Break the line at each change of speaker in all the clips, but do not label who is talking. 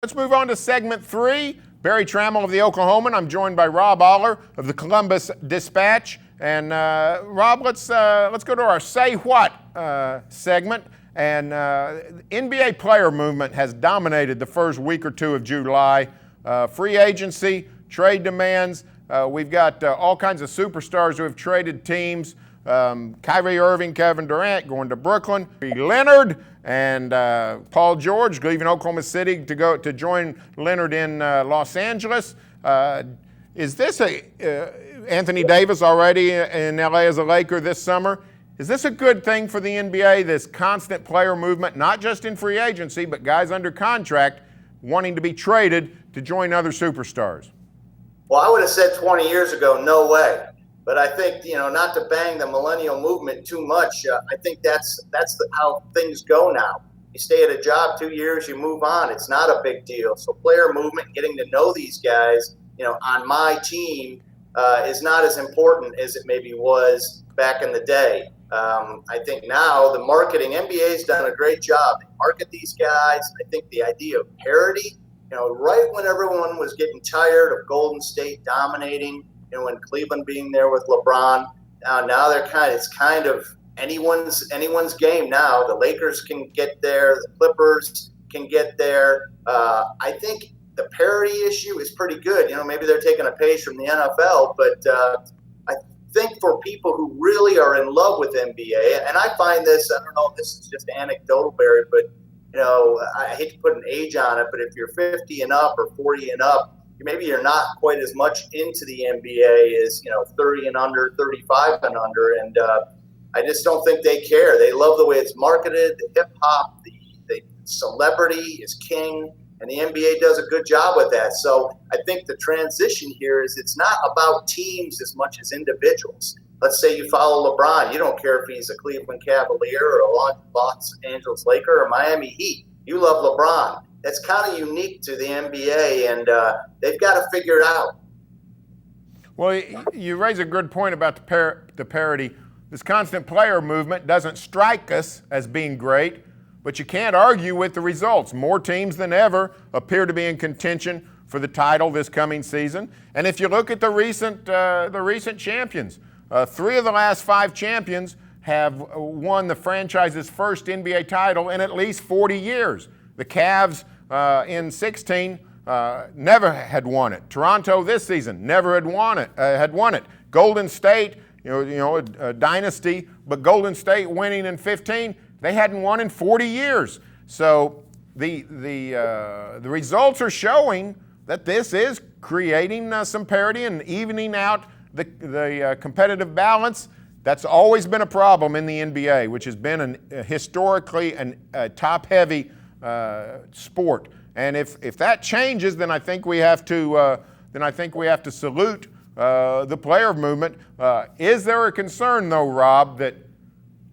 Let's move on to segment 3. Barry Trammell of the Oklahoman. I'm joined by Rob Aller of the Columbus Dispatch. And Rob, let's go to our Say What segment. And NBA player movement has dominated the first week or two of July. Free agency, trade demands. We've got all kinds of superstars who have traded teams. Kyrie Irving, Kevin Durant going to Brooklyn. Leonard and Paul George leaving Oklahoma City to join Leonard in Los Angeles. Is this Anthony Davis already in LA as a Laker this summer? Is this a good thing for the NBA, this constant player movement, not just in free agency, but guys under contract wanting to be traded to join other superstars?
Well, I would have said 20 years ago, no way. But I think, not to bang the millennial movement too much, I think that's how things go now. You stay at a job 2 years, you move on. It's not a big deal. So player movement, getting to know these guys, on my team is not as important as it maybe was back in the day. I think now the marketing, NBA's done a great job. They market these guys. I think the idea of parity, right when everyone was getting tired of Golden State dominating, when Cleveland being there with LeBron, now it's kind of anyone's game now. The Lakers can get there, the Clippers can get there. I think the parity issue is pretty good. Maybe they're taking a page from the NFL, but I think for people who really are in love with NBA, and I find this, I don't know if this is just anecdotal, Barry, but I hate to put an age on it, but if you're 50 and up or 40 and up, maybe you're not quite as much into the NBA as 30 and under, 35 and under, and I just don't think they care. They love the way it's marketed. The hip hop, the celebrity is king, and the NBA does a good job with that. So I think the transition here is it's not about teams as much as individuals. Let's say you follow LeBron. You don't care if he's a Cleveland Cavalier or a Los Angeles Laker or Miami Heat. You love LeBron. That's kind of unique to the NBA, and they've got to figure it out.
Well, you raise a good point about the parity. This constant player movement doesn't strike us as being great, but you can't argue with the results. More teams than ever appear to be in contention for the title this coming season. And if you look at the recent champions, 3 of the last 5 champions have won the franchise's first NBA title in at least 40 years. The Cavs in 16 never had won it. Toronto this season never had won it. Golden State, a dynasty, but Golden State winning in 15, they hadn't won in 40 years. So the results are showing that this is creating some parity and evening out the competitive balance. That's always been a problem in the NBA, which has been historically a top-heavy sport. And if that changes, then I think we have to salute the player movement. Is there a concern, though, Rob, that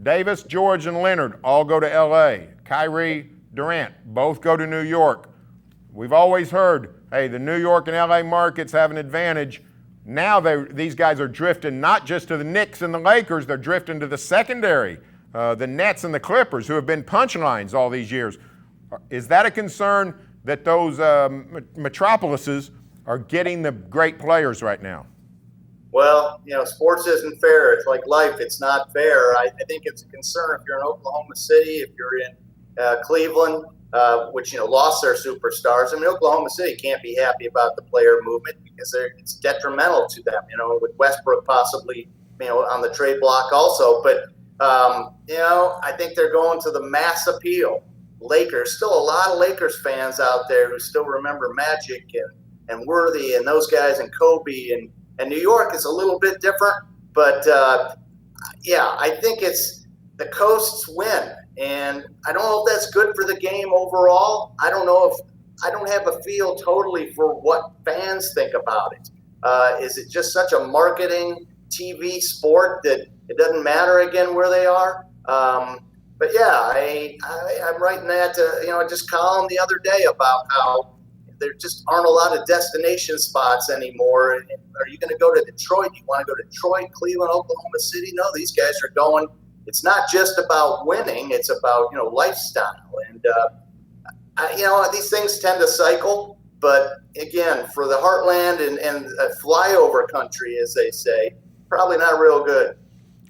Davis, George, and Leonard all go to L.A., Kyrie, Durant both go to New York? We've always heard, hey, the New York and L.A. markets have an advantage. Now these guys are drifting not just to the Knicks and the Lakers, they're drifting to the secondary, the Nets and the Clippers, who have been punchlines all these years. Is that a concern that those metropolises are getting the great players right now?
Well, sports isn't fair. It's like life. It's not fair. I think it's a concern if you're in Oklahoma City, if you're in Cleveland, which, lost their superstars. I mean, Oklahoma City can't be happy about the player movement because it's detrimental to them, with Westbrook possibly, on the trade block also. But, I think they're going to the mass appeal. Lakers, still a lot of Lakers fans out there who still remember Magic and Worthy and those guys and Kobe and New York is a little bit different, but I think it's the coasts win, and I don't know if that's good for the game overall. I don't have a feel totally for what fans think about it. Is it just such a marketing TV sport that it doesn't matter again where they are? But I'm writing that, just column the other day about how there just aren't a lot of destination spots anymore. Are you going to go to Detroit? Do you want to go to Detroit, Cleveland, Oklahoma City? No, these guys are going. It's not just about winning. It's about, lifestyle. And These things tend to cycle, but again, for the heartland and flyover country, as they say, probably not real good.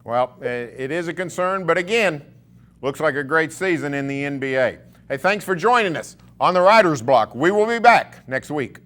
Well, it is a concern, but again, looks like a great season in the NBA. Hey, thanks for joining us on the Writer's Block. We will be back next week.